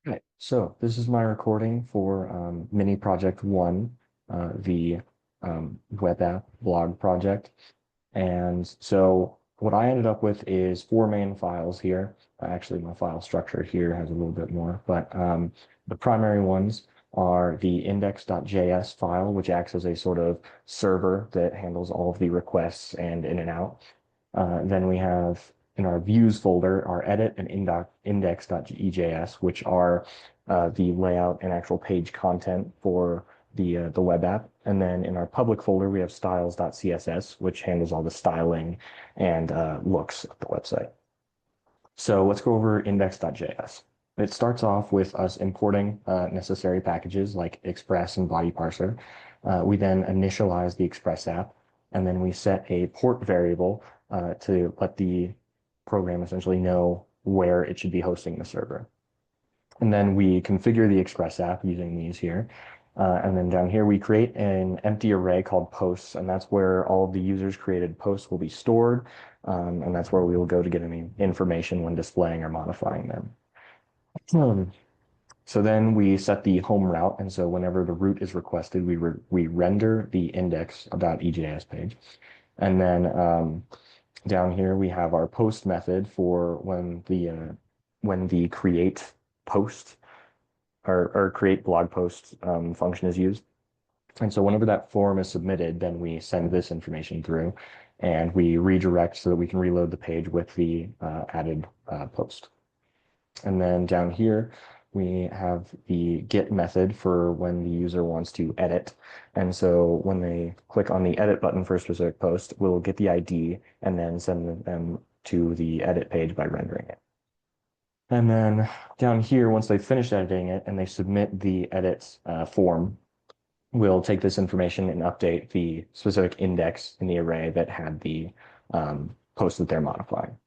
Right, so this is my recording for mini project one, the web app blog project. And so what I ended up with is four main files here. Actually, my file structure here has a little bit more, but the primary ones are the index.js file, which acts as a sort of server that handles all of the requests and in and out. Then we have in our views folder our edit and index.ejs, which are the layout and actual page content for the web app. And then in our public folder, we have styles.css, which handles all the styling and looks of the website. So let's go over index.js. It starts off with us importing necessary packages like Express and Body Parser. We then initialize the Express app, and then we set a port variable to let the program essentially know where it should be hosting the server. And then we configure the Express app using these here. And then down here, we create an empty array called posts, and that's where all of the users created posts will be stored. And that's where we will go to get any information when displaying or modifying them. Um, so then we set the home route. And so whenever the route is requested, we render the index.ejs page. And then down here, we have our post method for when the create post or create blog post function is used. And so whenever that form is submitted, then we send this information through and we redirect so that we can reload the page with the added post. And then down here, we have the get method for when the user wants to edit. And so when they click on the edit button for a specific post, we'll get the ID and then send them to the edit page by rendering it. And then down here, once they finish editing it and they submit the edit form, we'll take this information and update the specific index in the array that had the post that they're modifying.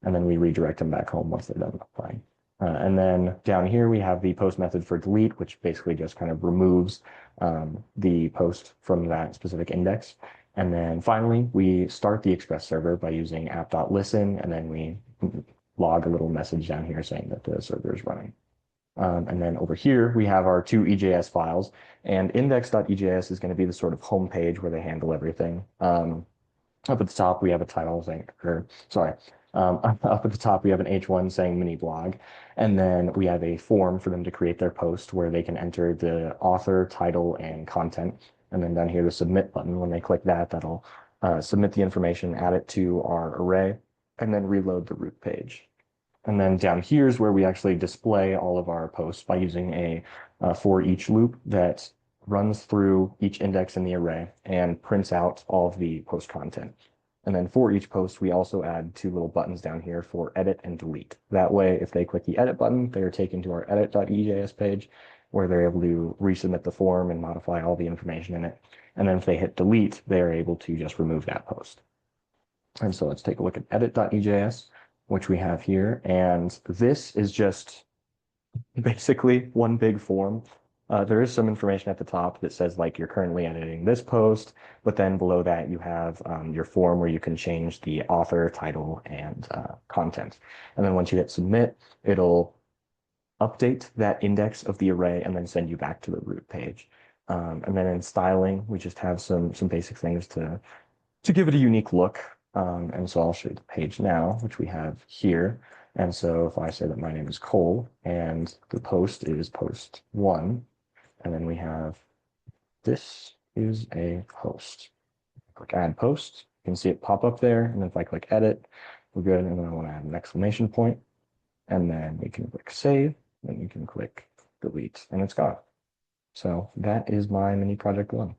And then we redirect them back home once they're done modifying. And then down here, we have the post method for delete, which basically just kind of removes the post from that specific index. And then finally, we start the Express server by using app.listen, and then we log a little message down here saying that the server is running. And then over here, we have our two EJS files, and index.ejs is going to be the sort of home page where they handle everything. Up at the top, we have a title saying, or sorry, up at the top, we have an H1 saying mini blog, and then we have a form for them to create their post where they can enter the author, title, and content. And then down here, the submit button, when they click that, that'll submit the information, add it to our array, and then reload the root page. And then down here is where we actually display all of our posts by using a for each loop that runs through each index in the array and prints out all of the post content. And then for each post, we also add two little buttons down here for edit and delete. That way, if they click the edit button, they are taken to our edit.ejs page where they're able to resubmit the form and modify all the information in it. And then if they hit delete, they are able to just remove that post. And so let's take a look at edit.ejs, which we have here. And this is just basically one big form. There is some information at the top that says like you're currently editing this post, but then below that you have your form where you can change the author, title, and content. And then once you hit submit, it'll update that index of the array and then send you back to the root page. And then in styling, we just have some basic things to give it a unique look. And so I'll show you the page now, which we have here. And so if I say that my name is Cole and the post is post one, and then we have this is a post. Click add post. You can see it pop up there. And then if I click edit, we're good. And then I want to add an exclamation point. And then we can click save. Then we can click delete and it's gone. So that is my mini project one.